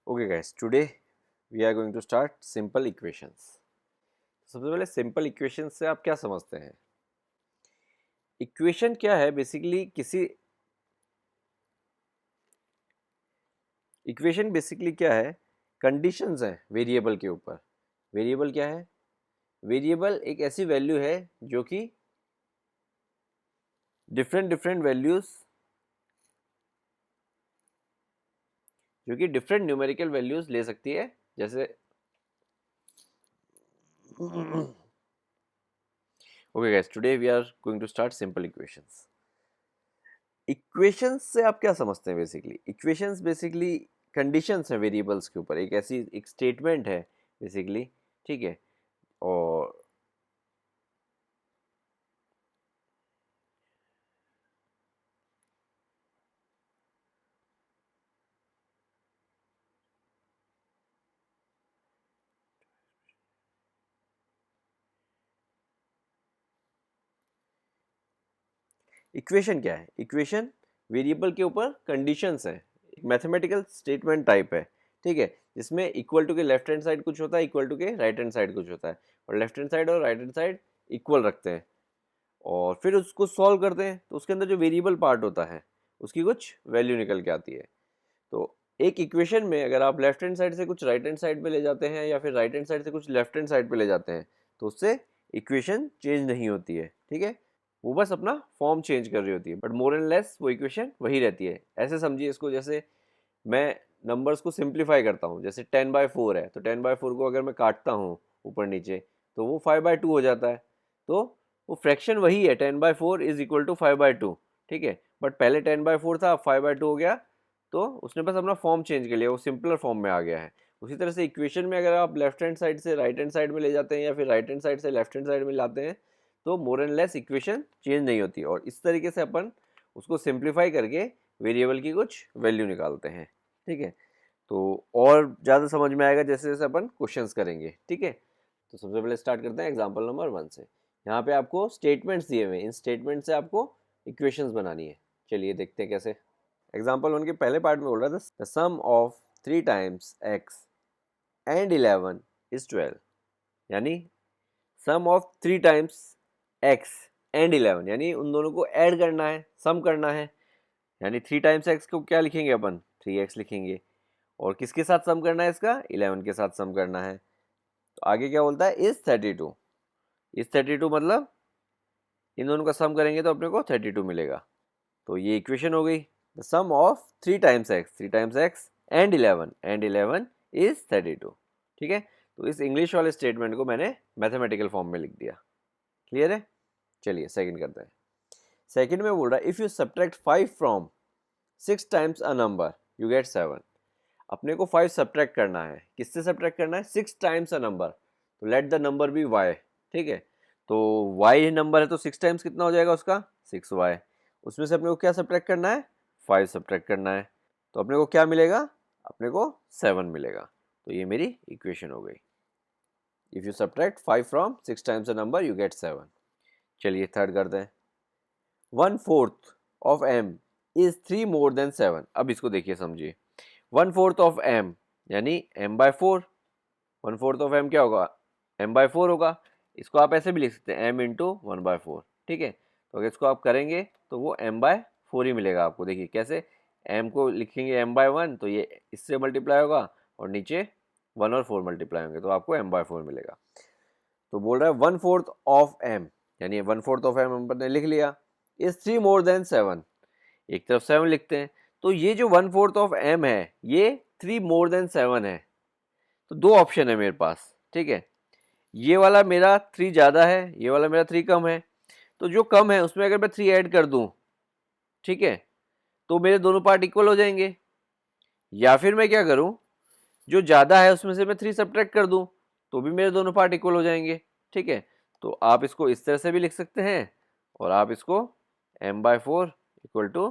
Okay guys, today we are going to start simple equations. सबसे पहले simple equation से आप क्या समझते हैं? इक्वेशन क्या है? बेसिकली इक्वेशन बेसिकली क्या है? कंडीशंस हैं वेरिएबल के ऊपर. वेरिएबल क्या है? वेरिएबल एक ऐसी वैल्यू है जो कि डिफरेंट न्यूमेरिकल वैल्यूज ले सकती है. जैसे okay guys, today we are going to start simple equations. Equations से आप क्या समझते हैं? बेसिकली इक्वेशंस बेसिकली कंडीशंस हैं वेरिएबल्स के ऊपर. एक स्टेटमेंट है बेसिकली, ठीक है. और इक्वेशन क्या है? इक्वेशन वेरिएबल के ऊपर कंडीशंस है. एक मैथमेटिकल स्टेटमेंट टाइप है, ठीक है, जिसमें इक्वल टू के लेफ्ट हैंड साइड कुछ होता है, इक्वल टू के राइट हैंड साइड कुछ होता है, और लेफ्ट हैंड साइड और राइट हैंड साइड इक्वल रखते हैं और फिर उसको सॉल्व करते हैं. तो उसके अंदर जो वेरिएबल पार्ट होता है उसकी कुछ वैल्यू निकल के आती है. तो एक इक्वेशन में अगर आप लेफ्ट हैंड साइड से कुछ राइट हैंड साइड पे ले जाते हैं या फिर राइट हैंड साइड से कुछ लेफ्ट हैंड साइड पे ले जाते हैं तो उससे इक्वेशन चेंज नहीं होती है, ठीक है. वो बस अपना फॉर्म चेंज कर रही होती है, बट मोर एंड लेस वो इक्वेशन वही रहती है. ऐसे समझिए इसको, जैसे मैं नंबर्स को सिंप्लीफाई करता हूँ. जैसे 10/4 है तो 10/4 को अगर मैं काटता हूँ ऊपर नीचे तो वो 5/2 हो जाता है. तो वो फ्रैक्शन वही है, 10/4 इज इक्वल टू 5/2, ठीक है. बट पहले 10/4 था, अब 5/2 हो गया, तो उसने बस अपना फॉर्म चेंज कर लिया, वो सिंपलर फॉर्म में आ गया है. उसी तरह से इक्वेशन में अगर आप लेफ्ट हैंड साइड से राइट हैंड साइड में ले जाते हैं या फिर राइट हैंड साइड से लेफ्ट हैंड साइड में लाते हैं तो more and less equation change नहीं होती. और इस तरीके से अपन उसको सिंप्लीफाई करके वेरिएबल की कुछ वैल्यू निकालते हैं, ठीक है. तो और ज़्यादा समझ में आएगा जैसे जैसे अपन क्वेश्चंस करेंगे, ठीक है. तो सबसे पहले स्टार्ट करते हैं एग्जांपल नंबर 1 से. यहाँ पे आपको स्टेटमेंट्स दिए हुए हैं, इन स्टेटमेंट से आपको इक्वेशंस बनानी है. चलिए देखते हैं कैसे. एग्जाम्पल 1 के पहले पार्ट में बोल रहा था the sum of 3 times x and 11 is 12. यानी sum of 3 times x and 11, यानी उन दोनों को ऐड करना है, सम करना है. यानी 3 टाइम्स x को क्या लिखेंगे अपन? 3x लिखेंगे. और किसके साथ सम करना है इसका? 11 के साथ सम करना है. तो आगे क्या बोलता है? इज 32. इज 32 मतलब इन दोनों का सम करेंगे तो अपने को 32 मिलेगा. तो ये इक्वेशन हो गई. The sum of 3 times x and 11 is 32, ठीक है. तो इस इंग्लिश वाले स्टेटमेंट को मैंने मैथमेटिकल फॉर्म में लिख दिया. क्लियर है? चलिए सेकंड करते हैं. सेकंड में बोल रहा है if you subtract 5 from 6 times a number you get 7. अपने को 5 सब्ट्रैक्ट करना है. किससे सब्ट्रैक्ट करना है? 6 टाइम्स अ नंबर. तो let the number be y, ठीक है. तो y नंबर है तो 6 टाइम्स कितना हो जाएगा उसका? 6y. उसमें से अपने को क्या सब्ट्रैक्ट करना है? 5 सब्ट्रैक्ट करना है. तो अपने को क्या मिलेगा? अपने को 7 मिलेगा. तो ये मेरी इक्वेशन हो गई. If you subtract 5 from 6 times a number you get 7. चलिए थर्ड करते हैं. 1/4 of m is 3 more than 7. अब इसको देखिए, समझिए. 1/4 ऑफ m यानी m/4. 1/4 ऑफ m क्या होगा? m/4 होगा. इसको आप ऐसे भी लिख सकते हैं m इंटू 1/4, ठीक है. तो अगर इसको आप करेंगे तो वो m/4 ही मिलेगा आपको. देखिए कैसे, m को लिखेंगे m/1 तो ये इससे मल्टीप्लाई होगा और नीचे 1 और 4 मल्टीप्लाई होंगे तो आपको m/4 मिलेगा. तो बोल रहा है 1/4 ऑफ m, यानी 1/4 ऑफ m हमने लिख लिया. Is 3 more than 7. एक तरफ 7 लिखते हैं. तो ये जो 1/4 ऑफ m है ये 3 मोर देन 7 है. तो दो ऑप्शन है मेरे पास, ठीक है. ये वाला मेरा 3 ज़्यादा है, ये वाला मेरा 3 कम है. तो जो कम है उसमें अगर मैं 3 ऐड कर दूं, ठीक है, तो मेरे दोनों पार्ट इक्वल हो जाएंगे. या फिर मैं क्या करूं, जो ज़्यादा है उसमें से मैं 3 सब्ट्रैक्ट कर दूं तो भी मेरे दोनों पार्ट इक्वल हो जाएंगे, ठीक है. तो आप इसको इस तरह से भी लिख सकते हैं और आप इसको m/4 इक्वल टू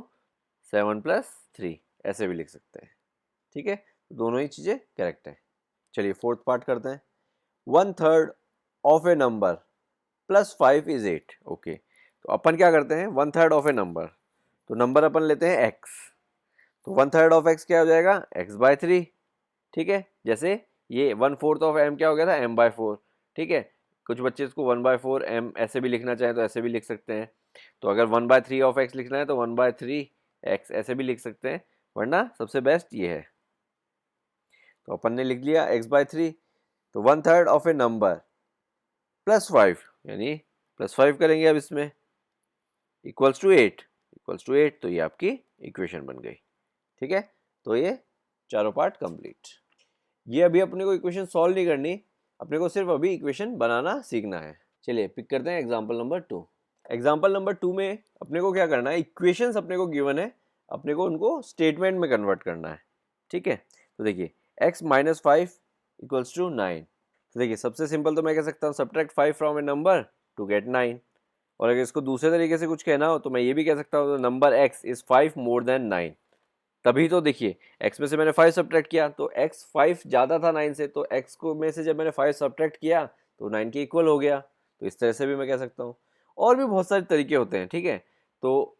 7+3 ऐसे भी लिख सकते हैं, ठीक है. दोनों ही चीज़ें करेक्ट हैं. चलिए फोर्थ पार्ट करते हैं. 1/3 of a number plus 5 is 8. Okay, तो अपन क्या करते हैं? 1/3 ऑफ ए नंबर, तो नंबर अपन लेते हैं x. तो 1/3 ऑफ x क्या हो जाएगा? x/3. ठीक है, जैसे ये 1/4 ऑफ m क्या हो गया था, m/4, ठीक है। कुछ बच्चे इसको 1/4 m ऐसे भी लिखना चाहें तो ऐसे भी लिख सकते हैं। तो अगर 1/3 ऑफ x लिखना है तो 1/3 x ऐसे भी लिख सकते हैं, वरना सबसे बेस्ट ये है। तो अपन ने लिख लिया x/3, तो 1/3 ऑफ ए नंबर +5, यानी +5 करेंगे अब इसमें, इक्वल्स टू 8, तो ये आपकी इक्वेशन बन गई। ठीक है, तो ये चारों पार्ट कंप्लीट। ये अभी अपने को इक्वेशन सॉल्व नहीं करनी, अपने को सिर्फ अभी इक्वेशन बनाना सीखना है। चलिए पिक करते हैं एग्जाम्पल नंबर 2। एग्जाम्पल नंबर 2 में अपने को क्या करना है, इक्वेशंस अपने को गिवन है, अपने को उनको स्टेटमेंट में कन्वर्ट करना है। ठीक है, तो देखिए x-5 इक्वल्स टू 9। तो देखिए सबसे सिंपल तो मैं कह सकता हूँ subtract 5 from a number to get 9, और अगर इसको दूसरे तरीके से कुछ कहना हो तो मैं ये भी कह सकता हूँ number x is 5 more than 9। तभी तो देखिए x में से मैंने 5 सब्ट्रैक्ट किया तो x 5 ज़्यादा था 9 से, तो x को में से जब मैंने 5 सब्ट्रैक्ट किया तो 9 के इक्वल हो गया। तो इस तरह से भी मैं कह सकता हूँ, और भी बहुत सारे तरीके होते हैं। ठीक है, तो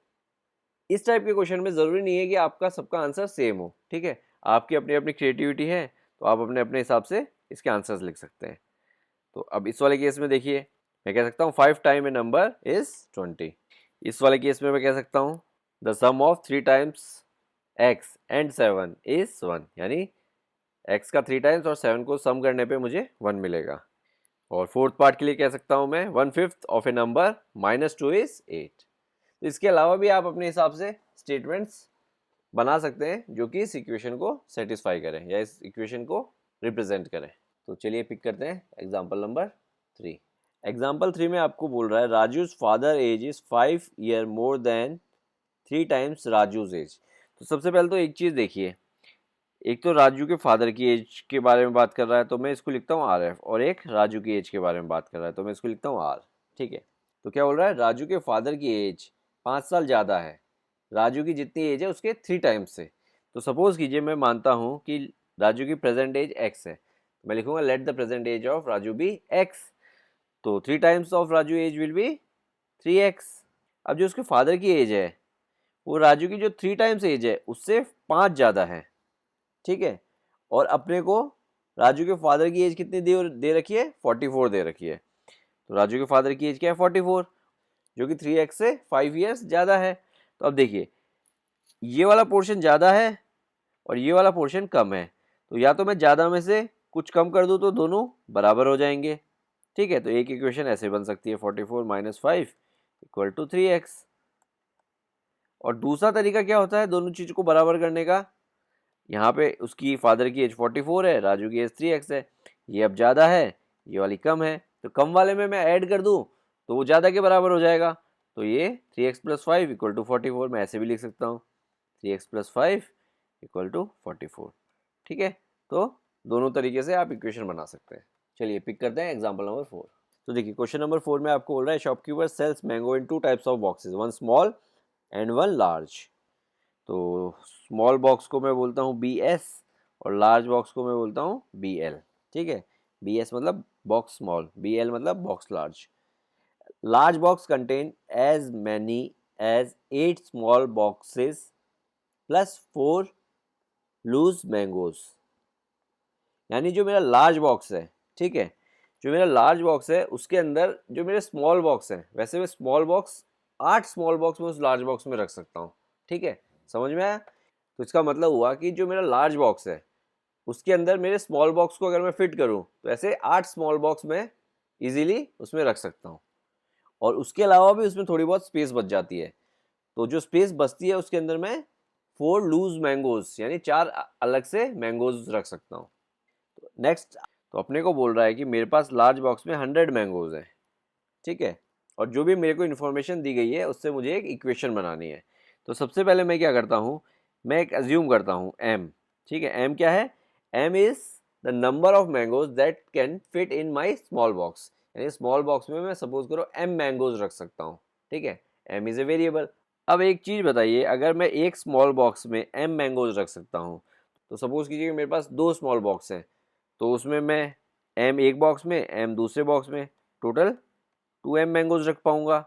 इस टाइप के क्वेश्चन में ज़रूरी नहीं है कि आपका सबका आंसर सेम हो। ठीक है, आपकी अपनी अपनी क्रिएटिविटी है, तो आप अपने अपने हिसाब से इसके आंसर्स लिख सकते हैं। तो अब इस वाले केस में देखिए मैं कह सकता हूँ 5 टाइम ए नंबर इज 20। इस वाले केस में मैं कह सकता हूँ the sum of 3 times x and 7 is 1, यानी x का 3 टाइम्स और 7 को सम करने पे मुझे 1 मिलेगा। और फोर्थ पार्ट के लिए कह सकता हूँ मैं 1/5 ऑफ ए नंबर -2 इज 8। तो इसके अलावा भी आप अपने हिसाब से स्टेटमेंट्स बना सकते हैं जो कि इस इक्वेशन को सेटिस्फाई करें या इस इक्वेशन को रिप्रेजेंट करें। तो चलिए पिक करते हैं एग्जाम्पल नंबर 3। एग्जाम्पल 3 में आपको बोल रहा है Raju's father age is 5 year more than 3 times Raju's age. तो सबसे पहले तो एक चीज़ देखिए, एक तो राजू के फादर की एज के बारे में बात कर रहा है तो मैं इसको लिखता हूँ RF, और एक राजू की एज के बारे में बात कर रहा है तो मैं इसको लिखता हूँ R। ठीक है, तो क्या बोल रहा है राजू के फादर की एज 5 साल ज़्यादा है राजू की जितनी एज है उसके 3 टाइम्स से। तो सपोज कीजिए मैं मानता हूँ कि राजू की प्रेजेंट एज x है, मैं लिखूंगा let the present age of Raju be x। तो 3 times of Raju age will be 3x। अब जो उसके फादर की एज है वो राजू की जो 3 टाइम्स एज है उससे 5 ज़्यादा है। ठीक है, और अपने को राजू के फादर की एज कितनी दे रखी है, 44 दे रखी है। तो राजू के फादर की एज क्या है, 44, जो कि 3x से 5 ईयर्स ज़्यादा है। तो अब देखिए ये वाला पोर्शन ज़्यादा है और ये वाला पोर्शन कम है, तो या तो मैं ज़्यादा में से कुछ कम कर दूँ तो दोनों बराबर हो जाएंगे। ठीक है, तो एक इक्वेशन ऐसे बन सकती है 44 - 5 = 3x। और दूसरा तरीका क्या होता है दोनों चीज़ को बराबर करने का, यहाँ पे उसकी फादर की एज 44 है, राजू की एज 3x है, ये अब ज़्यादा है ये वाली कम है, तो कम वाले में मैं ऐड कर दूँ तो वो ज़्यादा के बराबर हो जाएगा। तो ये 3x + 5 = 44, मैं ऐसे भी लिख सकता हूँ 3x + 5 = 44। ठीक है, तो दोनों तरीके से आप इक्वेशन बना सकते हैं। चलिए पिक करते हैं एग्जाम्पल नंबर 4। तो देखिए क्वेश्चन नंबर 4 में आपको बोल रहा है shopkeeper sells mango in 2 types of boxes, 1 small and 1 large. तो स्मॉल बॉक्स को मैं बोलता हूँ BS और लार्ज बॉक्स को मैं बोलता हूँ BL। ठीक है, BS मतलब बॉक्स स्मॉल, BL मतलब box large. Large box contain as many as 8 small boxes plus 4 loose mangoes. यानी जो मेरा लार्ज बॉक्स है, ठीक है, जो मेरा लार्ज बॉक्स है उसके अंदर जो मेरे स्मॉल बॉक्स हैं, वैसे मैं स्मॉल बॉक्स 8 स्मॉल बॉक्स में उस लार्ज बॉक्स में रख सकता हूँ। ठीक है, समझ में आया? तो इसका मतलब हुआ कि जो मेरा लार्ज बॉक्स है उसके अंदर मेरे स्मॉल बॉक्स को अगर मैं फिट करूँ तो ऐसे 8 स्मॉल बॉक्स में इजीली उसमें रख सकता हूँ, और उसके अलावा भी उसमें थोड़ी बहुत स्पेस बच जाती है। तो जो स्पेस बचती है उसके अंदर मैं 4 लूज मैंगोज यानी 4 अलग से मैंगोज रख सकता हूँ। नेक्स्ट, तो अपने को बोल रहा है कि मेरे पास लार्ज बॉक्स में 100 मैंगोज हैं। ठीक है, और जो भी मेरे को इन्फॉर्मेशन दी गई है उससे मुझे एक इक्वेशन बनानी है। तो सबसे पहले मैं क्या करता हूँ, मैं एक अज्यूम करता हूँ m। ठीक है, m क्या है, m is the number of mangoes that can fit in my small box. यानी स्मॉल बॉक्स में मैं सपोज करो m मैंगोज रख सकता हूँ। ठीक है, m इज ए वेरिएबल। अब एक चीज़ बताइए, अगर मैं एक स्मॉल बॉक्स में m मैंगोज रख सकता हूँ तो सपोज कीजिए कि मेरे पास 2 स्मॉल बॉक्स हैं, तो उसमें मैं m एक बॉक्स में m दूसरे बॉक्स में टोटल 2m मैंगोज रख पाऊंगा।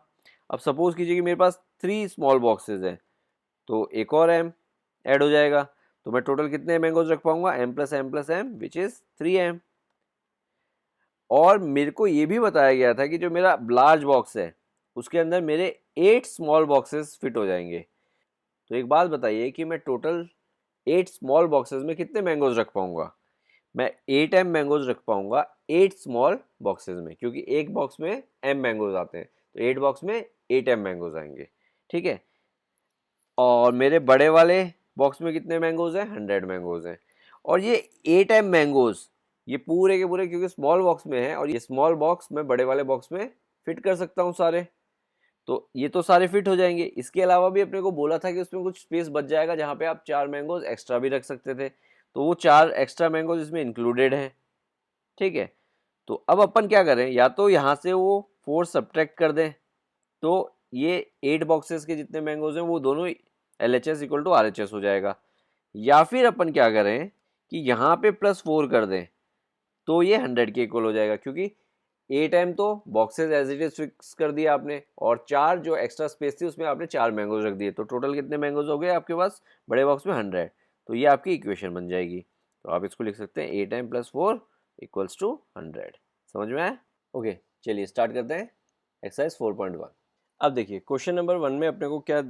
अब सपोज कीजिए कि मेरे पास 3 स्मॉल बॉक्सेस हैं तो एक और m ऐड हो जाएगा, तो मैं टोटल कितने मैंगोज रख पाऊंगा, m plus m which is 3m। और मेरे को ये भी बताया गया था कि जो मेरा लार्ज बॉक्स है उसके अंदर मेरे 8 स्मॉल बॉक्सेस फिट हो जाएंगे। तो एक बात बताइए कि मैं टोटल 8 स्मॉल बॉक्सेस में कितने मैंगोज रख पाऊंगा। मैं 8m मैंगोज रख पाऊंगा 8 स्मॉल बॉक्सेस में, क्योंकि एक बॉक्स में m मैंगोज आते हैं, तो 8 बॉक्स में 8m मैंगोज आएंगे। ठीक है, और मेरे बड़े वाले बॉक्स में कितने मैंगोज हैं, 100 मैंगोज हैं। और ये 8m मैंगोज ये पूरे के पूरे क्योंकि स्मॉल बॉक्स में है, और ये स्मॉल बॉक्स मैं बड़े वाले बॉक्स में फिट कर सकता हूँ सारे, तो ये तो सारे फिट हो जाएंगे। इसके अलावा भी अपने को बोला था कि उसमें कुछ स्पेस बच जाएगा जहाँ पे आप 4 मैंगोज एक्स्ट्रा भी रख सकते थे, तो वो 4 एक्स्ट्रा मैंगोज इसमें इंक्लूडेड हैं। ठीक है, तो अब अपन क्या करें, या तो यहाँ से वो 4 सब्ट्रैक्ट कर दें, तो ये 8 बॉक्सेस के जितने मैंगोज हैं वो दोनों LHS इक्वल टू RHS हो जाएगा। या फिर अपन क्या करें कि यहाँ पे +4 कर दें, तो ये 100 के इक्वल हो जाएगा, क्योंकि 8m तो boxes as it is fix कर दिया आपने, और 4 जो एक्स्ट्रा स्पेस थी उसमें आपने 4 मैंगोज रख दिए, तो टोटल कितने मैंगोज हो गए आपके पास बड़े बॉक्स में, 100। तो ये आपकी इक्वेशन बन जाएगी। तो आप इसको लिख सकते हैं 8m + 4 इक्वल्स टू 100। समझ में आया? ओके, चलिए स्टार्ट करते हैं एक्सरसाइज 4.1। अब देखिए क्वेश्चन नंबर 1 में अपने को क्या,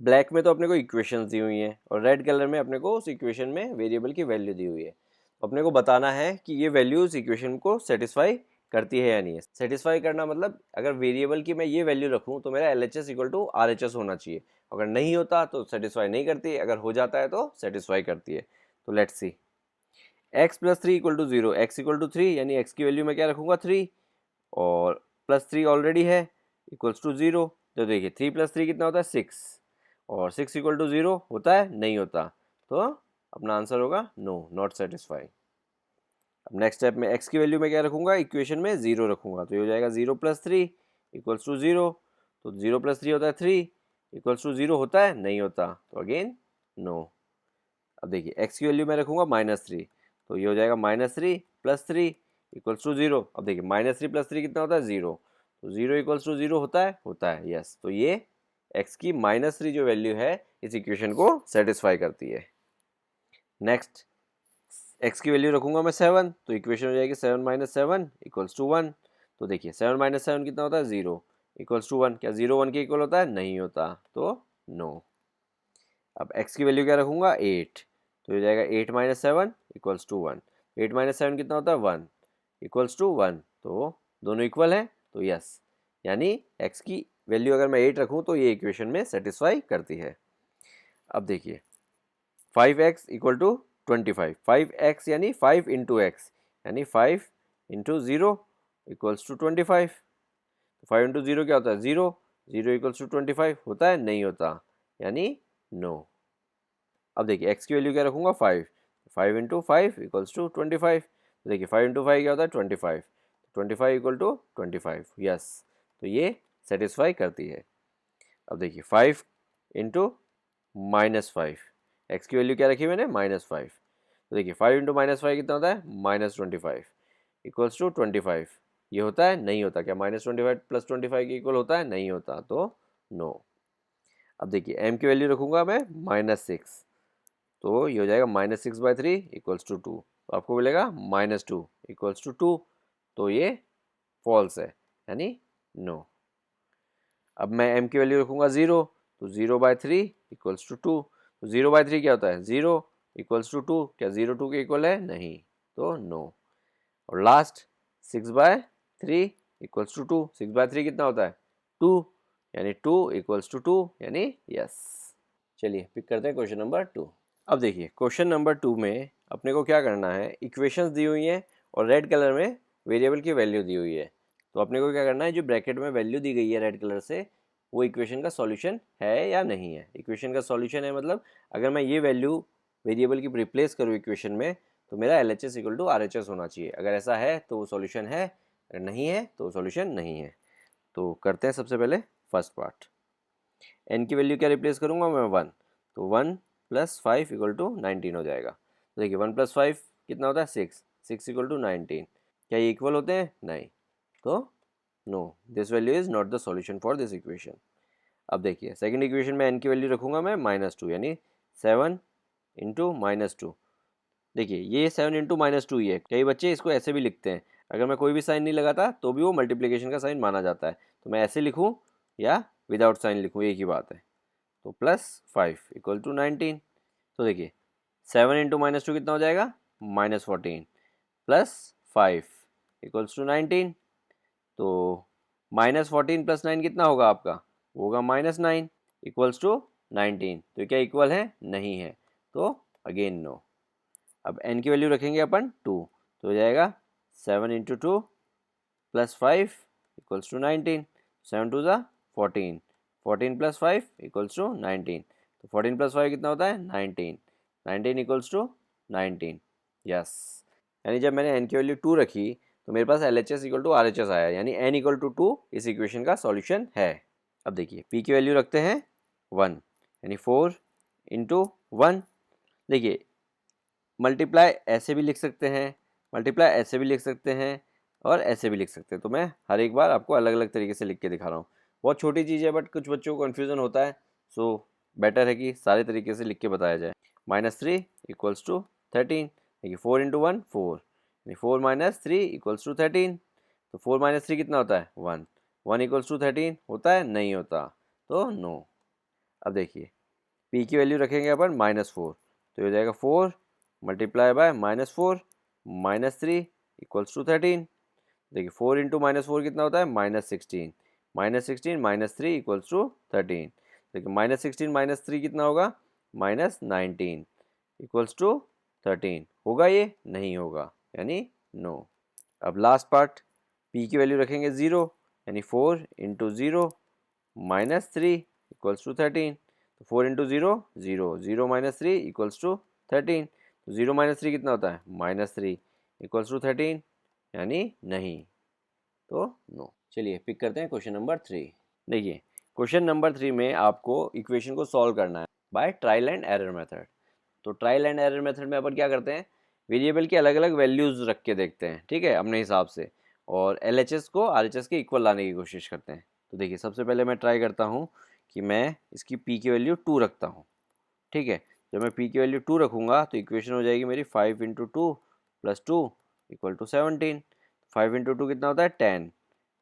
ब्लैक में तो अपने को इक्वेशंस दी हुई हैं और रेड कलर में अपने को उस इक्वेशन में वेरिएबल की वैल्यू दी हुई है। अपने को बताना है कि ये वैल्यू उस इक्वेशन को सेटिस्फाई करती है या नहीं है। सेटिस्फाई करना मतलब अगर वेरिएबल की मैं ये वैल्यू रखूँ तो मेरा LHS इक्वल टू RHS होना चाहिए, अगर नहीं होता तो सेटिस्फाई नहीं करती, अगर हो जाता है तो सेटिस्फाई करती है। तो लेट्स सी, x + 3 = 0, x = 3 यानी x की वैल्यू मैं क्या रखूँगा 3, और +3 ऑलरेडी है इक्वल्स टू 0। तो देखिए 3 + 3 कितना होता है 6, और 6 = 0 होता है, नहीं होता, तो अपना आंसर होगा नो, नॉट सेटिस्फाई। अब नेक्स्ट स्टेप में x की वैल्यू में क्या रखूंगा, इक्वेशन में 0 रखूंगा, तो ये हो जाएगा 0 + 3 इक्वल्स टू 0। तो 0 + 3 होता है 3 इक्वल्स टू 0 होता है, नहीं होता, तो अगेन नो। अब देखिए x की वैल्यू में रखूंगा -3, तो ये हो जाएगा -3 + 3 इक्वल्स टू 0। अब देखिए -3 + 3 कितना होता है 0, तो 0 इक्वल्स टू 0 होता है यस। तो ये x की -3 जो वैल्यू है इस इक्वेशन को सेटिस्फाई करती है। नेक्स्ट x की वैल्यू रखूंगा मैं 7, तो इक्वेशन हो जाएगी 7 - 7 इक्वल्स टू 1। तो देखिए 7 - 7 कितना होता है 0 इक्वल्स टू 1, क्या 0 1 के इक्वल होता है, नहीं होता, तो नो। अब x की वैल्यू क्या रखूंगा 8, तो हो जाएगा 8 - 7 इक्वल्स टू 1। 8 - 7 कितना होता है 1 इक्वल्स टू 1, तो दोनों इक्वल है, तो यस, यानी x की वैल्यू अगर मैं 8 रखूं तो ये इक्वेशन में सेटिस्फाई करती है। अब देखिए 5x = 25, 5x यानी 5 × x यानी 5 × 0 इक्वल्स टू 25। 5 × 0 क्या होता है 0, 0 इक्वल्स टू 25 होता है, नहीं होता, यानी नो। अब देखिए x की वैल्यू क्या रखूंगा 5, 5 × 5 इक्वल्स टू 25। तो देखिए 5 × 5 क्या होता है 25, 25 इक्वल टू 25 यस, तो ये सेटिस्फाई करती है। अब देखिए 5 × -5, x की वैल्यू क्या रखी मैंने -5, तो देखिए 5 × -5 कितना होता है -25 इक्वल्स टू 25, ये होता है, नहीं होता, क्या -25 + 25 के इक्वल होता है, नहीं होता, तो नो। अब देखिए m की वैल्यू रखूंगा मैं -6, तो ये हो जाएगा -6/3 इक्वल्स टू 2, तो आपको मिलेगा -2 इक्वल्स टू 2, तो ये फॉल्स है, यानी नो। अब मैं m की वैल्यू रखूंगा 0, तो 0/3 इक्वल्स टू 2, तो 0/3 क्या होता है 0 इक्वल्स टू 2, क्या 0 2 के इक्वल है, नहीं, तो नो। और लास्ट 6/3 इक्वल्स टू 2, 6/3 कितना होता है 2, यानी 2 इक्वल्स टू 2, यानी यस। चलिए पिक करते हैं क्वेश्चन नंबर 2। अब देखिए क्वेश्चन नंबर 2 में अपने को क्या करना है, इक्वेशंस दी हुई हैं और रेड कलर में वेरिएबल की वैल्यू दी हुई है। तो अपने को क्या करना है, जो ब्रैकेट में वैल्यू दी गई है रेड कलर से, वो इक्वेशन का सॉल्यूशन है या नहीं है। इक्वेशन का सॉल्यूशन है मतलब अगर मैं ये वैल्यू वेरिएबल की रिप्लेस करूँ इक्वेशन में, तो मेरा LHS = RHS होना चाहिए। अगर ऐसा है तो वो सॉल्यूशन है, अगर नहीं है तो वो सॉल्यूशन नहीं है। तो करते हैं सबसे पहले फर्स्ट पार्ट। n की वैल्यू क्या रिप्लेस करूँगा मैं 1, तो 1 + 5 = 19 हो जाएगा। तो देखिए 1 + 5 कितना होता है 6, 6 = 19, क्या ये इक्वल होते हैं, नहीं, तो no, this value is not the solution for this equation. अब देखिए सेकंड इक्वेशन में n की वैल्यू रखूंगा मैं -2, यानी 7 इंटू -2। देखिए ये 7 इंटू -2 ही है। कई बच्चे इसको ऐसे भी लिखते हैं, अगर मैं कोई भी साइन नहीं लगाता तो भी वो मल्टीप्लिकेशन का साइन माना जाता है। तो मैं ऐसे लिखूँ या विदाउट साइन लिखूँ, एक ही बात है। तो +5 इक्वल टू 19। तो देखिए 7 इंटू -2 कितना हो जाएगा, -14 +5 इक्वल्स टू 19। तो -14 + 9 कितना होगा आपका, वो होगा -9 इक्वल्स टू 19। तो क्या इक्वल है, नहीं है, तो अगेन नो। अब n की वैल्यू रखेंगे अपन 2, तो हो जाएगा 7 इंटू 2 +5 इक्वल्स टू 19। 7 2 ज़ा 14, 14 + 5 इक्वल्स टू 19। तो 14 + 5 कितना होता है, 19। 19 इक्वल्स टू 19, यस। यानी जब मैंने n की वैल्यू 2 रखी तो मेरे पास LHS इक्वल टू RHS आया, यानी n इक्वल टू 2 इस इक्वेशन का सॉल्यूशन है। अब देखिए p की वैल्यू रखते हैं 1, यानी 4 इंटू 1। देखिए मल्टीप्लाई ऐसे भी लिख सकते हैं, मल्टीप्लाई ऐसे भी लिख सकते हैं, और ऐसे भी लिख सकते हैं। तो मैं हर एक बार आपको अलग अलग तरीके से लिख के दिखा रहा हूँ। बहुत छोटी चीज़ है बट कुछ बच्चों को कन्फ्यूज़न होता है, सो बेटर है कि सारे तरीके से लिख के बताया जाए। -3 इक्वल्स टू 13। देखिए 4 इंटू 1 4, यानी 4 - 3 इक्वल्स टू 13। तो 4 - 3 कितना होता है, 1। 1 इक्वल्स टू 13 होता है, नहीं होता, तो नो। अब देखिए p की वैल्यू रखेंगे अपन -4, तो हो जाएगा 4 मल्टीप्लाई बाय -4 -3 इक्वल्स टू 13। देखिए 4 इंटू -4 कितना होता है, -16। -16 -3 इक्वल्स टू 13। देखिए -16 - 3 कितना होगा, -19 इक्वल्स टू 13। होगा ये, नहीं होगा, यानी नो। अब लास्ट पार्ट, p की वैल्यू रखेंगे 0, यानी 4 इंटू 0 -3 इक्वल्स टू 13। तो 4 इंटू 0 0, 0 - 3 इक्वल्स टू 13। तो 0 - 3 कितना होता है, -3 इक्वल्स टू 13, यानी नहीं, तो नो। चलिए पिक करते हैं क्वेश्चन नंबर 3। देखिए क्वेश्चन नंबर 3 में आपको इक्वेशन को सॉल्व करना है by trial and error method. तो ट्रायल एंड एरर मेथड में अपन क्या करते हैं, वेरिएबल की अलग अलग वैल्यूज़ रख के देखते हैं, ठीक है, अपने हिसाब से, और LHS को RHS के इक्वल लाने की कोशिश करते हैं। तो देखिए सबसे पहले मैं ट्राई करता हूँ कि मैं इसकी p की वैल्यू 2 रखता हूँ, ठीक है। जब मैं p की वैल्यू 2 रखूँगा तो इक्वेशन हो जाएगी मेरी 5 इंटू 2 + 2 इक्वल टू 17। 5 इंटू 2 कितना होता है, 10।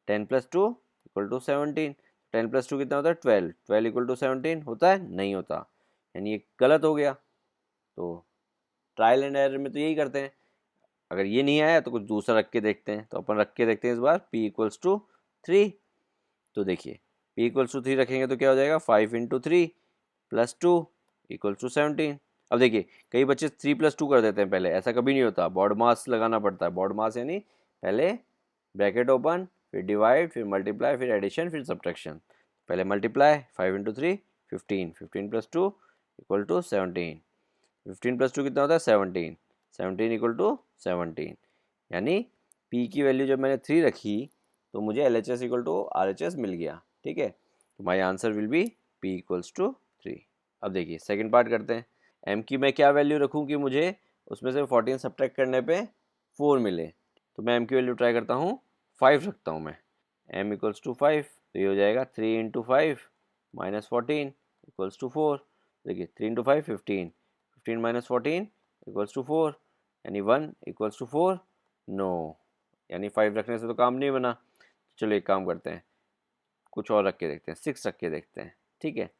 10 + 2 इक्वल टू 17। 10 + 2 कितना होता है, 12। 12 इक्वल टू 17 होता है, नहीं होता, यानी ये गलत हो गया। तो ट्रायल एंड एरर में तो यही करते हैं, अगर ये नहीं आया तो कुछ दूसरा रख के देखते हैं। तो अपन रख के देखते हैं इस बार p इक्वल्स टू 3। तो देखिए p इक्वल्स टू 3 रखेंगे तो क्या हो जाएगा, 5 इंटू 3 + 2 इक्वल्स टू 17। अब देखिए कई बच्चे 3 + 2 कर देते हैं पहले, ऐसा कभी नहीं होता, बॉड मास लगाना पड़ता है। बॉड मास यानी पहले ब्रैकेट ओपन, फिर डिवाइड, फिर मल्टीप्लाई, फिर एडिशन, फिर सब्ट्रैक्शन। पहले मल्टीप्लाई 5 इंटू 3 15, 15 + 2 इक्वल टू 17। 15 + 2 कितना होता है, 17। 17 इक्वल टू 17, यानी p की वैल्यू जब मैंने 3 रखी तो मुझे LHS इक्वल टू RHS मिल गया, ठीक है। तो my answer will be p equals to 3। अब देखिए सेकंड पार्ट करते हैं। m की मैं क्या वैल्यू रखूँ कि मुझे उसमें से 14 सब्ट्रैक्ट करने पे 4 मिले। तो मैं m की वैल्यू ट्राई करता हूँ, 5 रखता हूँ मैं। m इक्वल्स टू 5, तो ये हो जाएगा 3 इंटू 5 -14 इक्वल्स टू 4। देखिए 3 इंटू 5 15, 15 - 14 इक्वल्स टू 4, यानी 1 इक्वल्स टू 4, नो, यानी 5 रखने से तो काम नहीं बना। चलो एक काम करते हैं, कुछ और रख के देखते हैं, 6 रख के देखते हैं, ठीक है।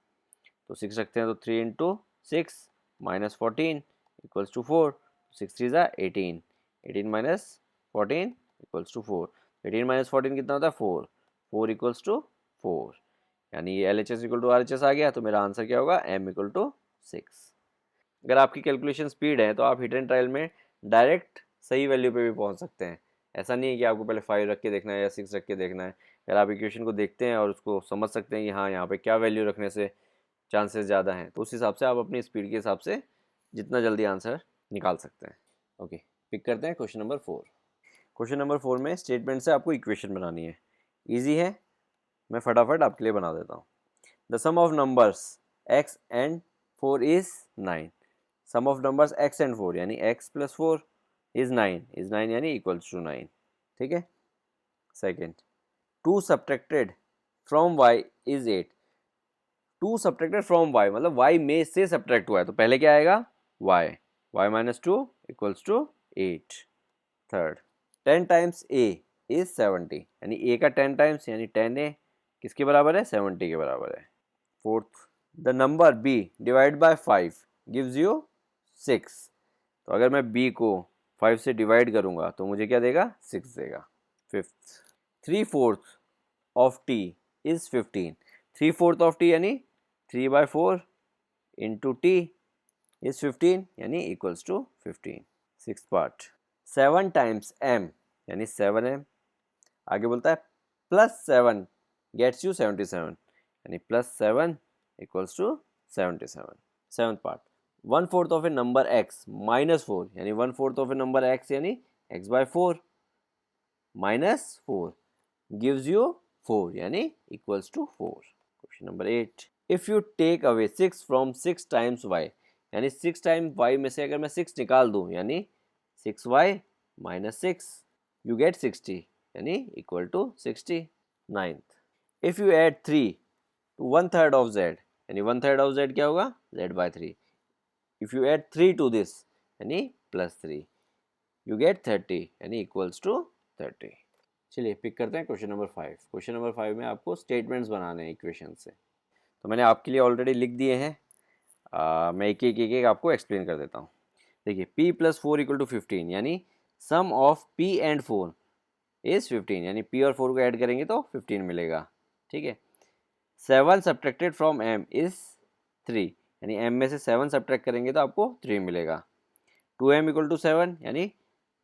तो 6 रखते हैं तो 3 इंटू 6 -14 इक्वल्स टू 4। 6 3 ज़ा 18, 18 - 14 इक्वल्स टू 4। 18 - 14 कितना होता है, 4। 4 इक्वल्स टू 4, यानी ये LHS इक्वल टू RHS आ गया। तो मेरा आंसर क्या होगा, m इक्वल टू 6। अगर आपकी कैलकुलेशन स्पीड है तो आप हिट एंड ट्रायल में डायरेक्ट सही वैल्यू पे भी पहुंच सकते हैं। ऐसा नहीं है कि आपको पहले 5 रख के देखना है या 6 रख के देखना है। अगर आप इक्वेशन को देखते हैं और उसको समझ सकते हैं कि हाँ यहाँ पे क्या वैल्यू रखने से चांसेस ज़्यादा हैं, तो उस हिसाब से आप अपनी स्पीड के हिसाब से जितना जल्दी आंसर निकाल सकते हैं। ओके, पिक करते हैं क्वेश्चन नंबर 4। क्वेश्चन नंबर 4 में स्टेटमेंट से आपको इक्वेशन बनानी है। ईजी है, मैं फटाफट आपके लिए बना देता हूँ। The sum of numbers x and 4 is 9। Sum of numbers x and 4 यानी x + 4 इज 9, इज 9 यानी इक्वल्स टू 9, ठीक है। Second, 2 subtracted from y is 8। 2 subtracted from y मतलब y में से सब्ट्रैक्ट हुआ है, तो पहले क्या आएगा, y, y minus 2 equals to 8. Third, 10 times a is 70, यानी a का 10 टाइम्स यानी 10a किसके बराबर है, 70 के बराबर है. Fourth, the number b divide by 5 gives you 6. तो अगर मैं b को 5 से डिवाइड करूंगा तो मुझे क्या देगा, 6 देगा. Fifth, 3/4 of t is 15. 3/4 of t यानी 3/4 इंटू t इज 15 यानी equals to 15. Six part, 7 times m यानी 7m, आगे बोलता है प्लस 7 गेट्स यू 77 यानी plus 7 equals to 77. Seventh part, 1/4 of a number x minus 4 यानी 1/4 ऑफ ए नंबर x यानी x/4 minus 4 gives you 4 यानी equals to 4. Question number 8, if you take away 6 from 6 times y यानी 6 time y में से अगर मैं 6 निकाल दूं यानी 6y माइनस 6 यू गेट 60 यानी equal to 60. Ninth, if you add 3 to 1/3 of z यानी 1/3 ऑफ z क्या होगा, z/3. If you add 3 to this यानी प्लस 3 यू गेट 30 यानी इक्वल्स टू 30. चलिए पिक करते हैं क्वेश्चन नंबर 5. क्वेश्चन नंबर 5 में आपको स्टेटमेंट्स बनाने हैं इक्वेशन से. तो मैंने आपके लिए ऑलरेडी लिख दिए हैं. मैं एक आपको एक्सप्लेन कर देता हूँ. देखिए p + 4 = 15 यानी sum of p and 4 is 15 यानी p और 4 को ऐड करेंगे तो 15 मिलेगा. ठीक है. 7 सब्ट्रैक्टेड फ्रॉम m इज 3 यानी m में से 7 सब्ट्रैक्ट करेंगे तो आपको 3 मिलेगा. 2m = 7 यानी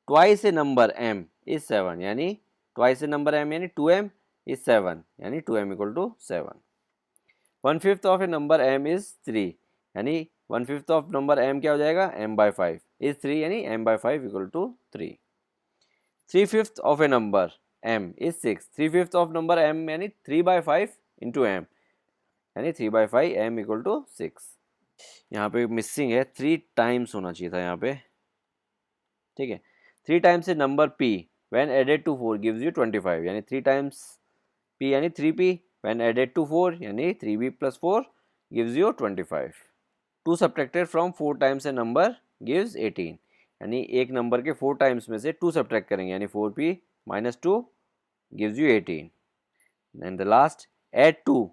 twice A number m is 7 यानी ट्वाइस ए नंबर m यानी 2m इज 7 यानी 2m = 7. 1/5 of a number m is 3 यानी 1/5 ऑफ नंबर m क्या हो जाएगा, m/5 इज 3 यानी m/5 = 3. 3/5 of a number m is 6. 3/5 of number m यानी 3/5 इंटू m यानी 3/5 m = 6. यहाँ पे मिसिंग है, 3 टाइम्स होना चाहिए था यहाँ पे. ठीक है. 3 times a number p when added to 4 gives you 25 यानी 3 टाइम्स p यानी 3p व्हेन एडेड टू 4 यानी 3p + 4 gives you 25. 2 subtracted from 4 times a number gives 18 यानी एक नंबर के 4 टाइम्स में से 2 सब्ट्रैक्ट करेंगे यानी 4p - 2 gives you 18. And the last, add 2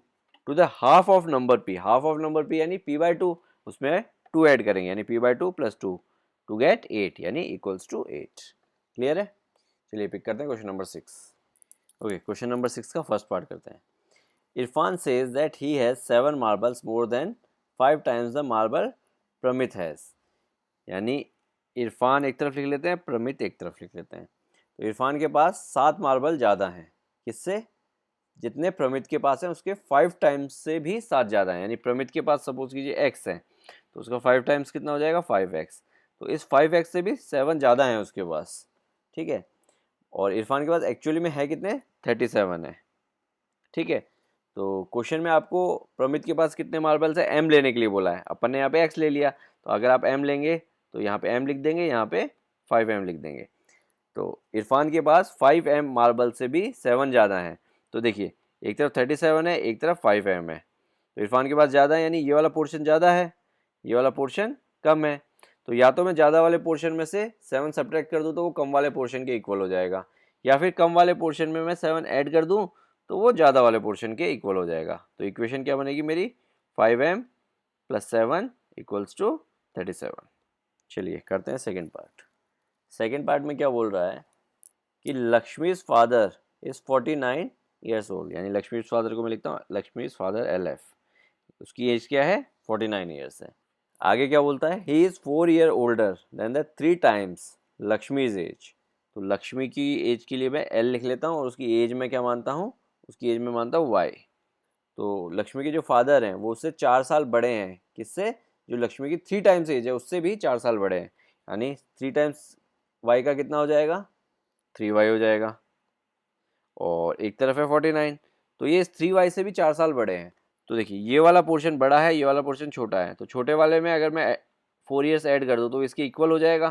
to the half of number p. Half of number p यानी p/2 उसमें 2 ऐड करेंगे यानी p/2 + 2 टू गेट 8 यानी इक्वल्स टू 8. क्लियर है. चलिए पिक करते हैं question number 6. Okay, question number 6 का फर्स्ट पार्ट करते हैं. Irfan says that he has 7 marbles more than 5 times the marble Pramit has. यानी इरफान एक तरफ लिख लेते हैं, प्रमित एक तरफ लिख लेते हैं. तो इरफान के पास 7 मार्बल ज़्यादा हैं किससे, जितने प्रमित के पास है उसके 5 टाइम्स से भी 7 ज़्यादा है. यानी प्रमित के पास सपोज कीजिए x है तो उसका 5 टाइम्स कितना हो जाएगा, 5x. तो इस 5x से भी 7 ज़्यादा है उसके पास. ठीक है. और इरफान के पास एक्चुअली में है कितने, 37 है. ठीक है. तो क्वेश्चन में आपको प्रमित के पास कितने मार्बल्स है m लेने के लिए बोला है. अपन ने यहाँ पे x ले लिया तो अगर आप m लेंगे तो यहाँ पे m लिख देंगे, यहाँ पे 5m लिख देंगे. तो इरफान के पास 5m मार्बल से भी 7 ज़्यादा है. तो देखिए एक तरफ 37 है, एक तरफ 5m है. तो इरफान के पास ज़्यादा है यानी ये वाला पोर्शन ज़्यादा है, ये वाला पोर्शन कम है. तो या तो मैं ज़्यादा वाले पोर्शन में से 7 सब्ट्रैक्ट कर दूँ तो वो कम वाले पोर्शन के इक्वल हो जाएगा, या फिर कम वाले पोर्शन में मैं 7 ऐड कर दूँ तो वो ज़्यादा वाले पोर्शन के इक्वल हो जाएगा. तो इक्वेशन क्या बनेगी मेरी, 5m + 7 = 37. चलिए करते हैं सेकेंड पार्ट. सेकेंड पार्ट में क्या बोल रहा है कि Lakshmi's father is 49 years old. यानी लक्ष्मीज फादर को मैं लिखता हूँ लक्ष्मीज फादर LF, उसकी एज क्या है, 49 ईयर्स है. आगे क्या बोलता है, he is 4 year older than the 3 times Lakshmi's age. तो लक्ष्मी की एज के लिए मैं L लिख लेता हूँ और उसकी एज में क्या मानता हूँ, उसकी एज में मानता हूँ Y. तो लक्ष्मी के जो फादर हैं वो उससे 4 साल बड़े हैं किससे, जो लक्ष्मी की 3 टाइम्स एज है उससे भी 4 साल बड़े हैं. यानी 3 टाइम्स Y का कितना हो जाएगा, 3y हो जाएगा. और एक तरफ है 49 तो ये 3y से भी 4 साल बड़े हैं. तो देखिए ये वाला पोर्शन बड़ा है, ये वाला पोर्शन छोटा है. तो छोटे वाले में अगर मैं 4 ईयर्स ऐड कर दूँ तो इसके इक्वल हो जाएगा.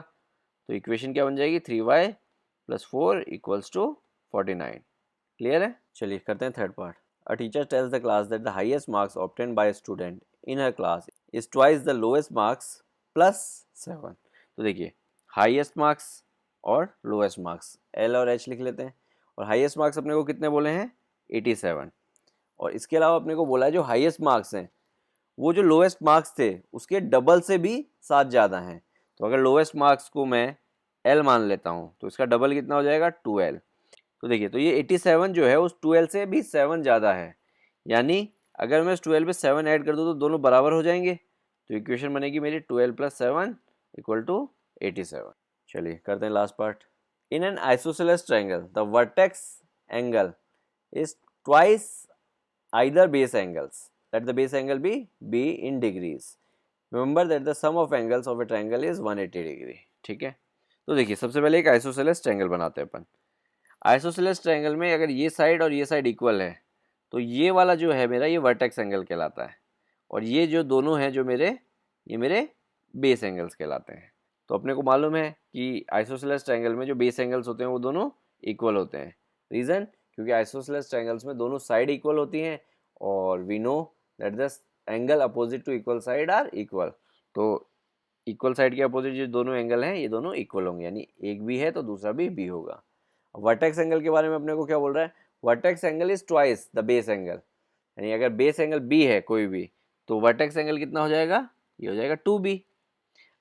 तो इक्वेशन क्या बन जाएगी, 3y + 4 = 49. क्लियर है. चलिए करते हैं third part. A teacher tells the class that the highest marks obtained by a student in her class is twice the lowest marks plus 7। तो देखिए हाईएस्ट मार्क्स और लोएस्ट मार्क्स एल और H लिख लेते हैं। और हाईएस्ट मार्क्स अपने को कितने बोले हैं 87। और इसके अलावा अपने को बोला है जो हाईएस्ट मार्क्स हैं वो जो लोएस्ट मार्क्स थे उसके डबल से भी 7 ज़्यादा हैं। तो अगर लोएस्ट मार्क्स को मैं एल मान लेता हूँ तो इसका डबल कितना हो जाएगा 2L। तो देखिए तो ये 87 जो है उस 12 से भी 7 ज़्यादा है, यानी अगर मैं इस 12 पे 7 ऐड कर दूँ तो दोनों बराबर हो जाएंगे। तो इक्वेशन बनेगी मेरी 12 + 7 = 87। चलिए करते हैं last part. In an isosceles triangle the vertex angle is twice either base angles, let the base angle be in degrees, remember that the sum of angles of a triangle is 180 degree. ठीक है, तो देखिए सबसे पहले एक isosceles triangle बनाते हैं अपन। Isosceles triangle में अगर ये साइड और ये साइड इक्वल है तो ये वाला जो है मेरा ये वर्टेक्स एंगल कहलाता है, और ये जो दोनों हैं जो ये मेरे बेस एंगल्स कहलाते हैं। तो अपने को मालूम है कि आइसोसेलेस ट्रायंगल में जो बेस एंगल्स होते हैं वो दोनों इक्वल होते हैं। रीज़न क्योंकि आइसोसेलेस ट्रायंगल्स में दोनों साइड इक्वल होती हैं और we know that the angle opposite to equal side are equal. तो इक्वल साइड के अपोजिट जो दोनों एंगल हैं ये दोनों इक्वल होंगे, यानी एक भी है तो दूसरा भी बी होगा। वर्टेक्स एंगल के बारे में अपने को क्या बोल रहा है, vertex angle is twice the base angle, यानी अगर बेस एंगल बी है कोई भी तो वर्टेक्स एंगल कितना हो जाएगा, ये हो जाएगा 2B।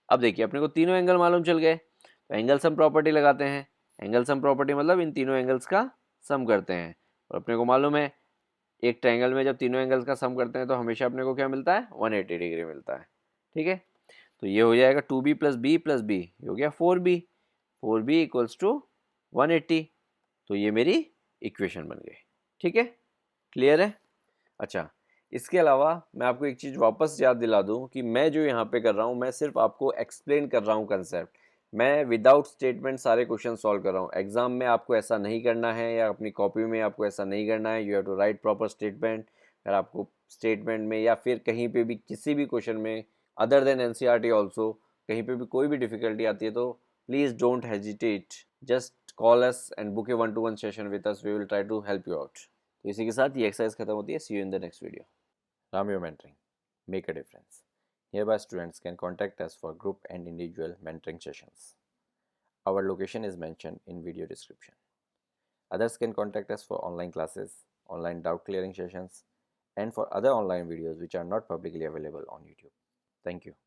अब देखिए अपने को तीनों एंगल मालूम चल गए तो एंगल सम प्रॉपर्टी लगाते हैं। एंगल सम प्रॉपर्टी मतलब इन तीनों एंगल्स का सम करते हैं, और अपने को मालूम है एक ट्रायंगल में जब तीनों एंगल्स का सम करते हैं तो हमेशा अपने को क्या मिलता है 180 डिग्री मिलता है। ठीक है, तो ये हो जाएगा 2B + B + B, ये हो गया 4B। 4B = 180। तो ये मेरी इक्वेशन बन गई। ठीक है, क्लियर है। अच्छा, इसके अलावा मैं आपको एक चीज़ वापस याद दिला दूं कि मैं जो यहाँ पे कर रहा हूँ मैं सिर्फ आपको एक्सप्लेन कर रहा हूँ कंसेप्ट। मैं विदाउट स्टेटमेंट सारे क्वेश्चन सॉल्व कर रहा हूँ। एग्जाम में आपको ऐसा नहीं करना है या अपनी कॉपी में आपको ऐसा नहीं करना है। You have to write proper statement. अगर आपको स्टेटमेंट में या फिर कहीं पे भी किसी भी क्वेश्चन में अदर देन एनसीईआरटी ऑल्सो कहीं पे भी कोई भी डिफिकल्टी आती है तो please don't hesitate, just call us and book a 1-to-1 session with us, we will try to help you out. तो इसी के साथ ये एक्सरसाइज खत्म होती है। See you in the next video. Ramyo Mentoring. Make a difference. Hereby students can contact us for group and individual mentoring sessions. Our location is mentioned in video description. Others can contact us for online classes, online doubt clearing sessions, and for other online videos which are not publicly available on YouTube. Thank you.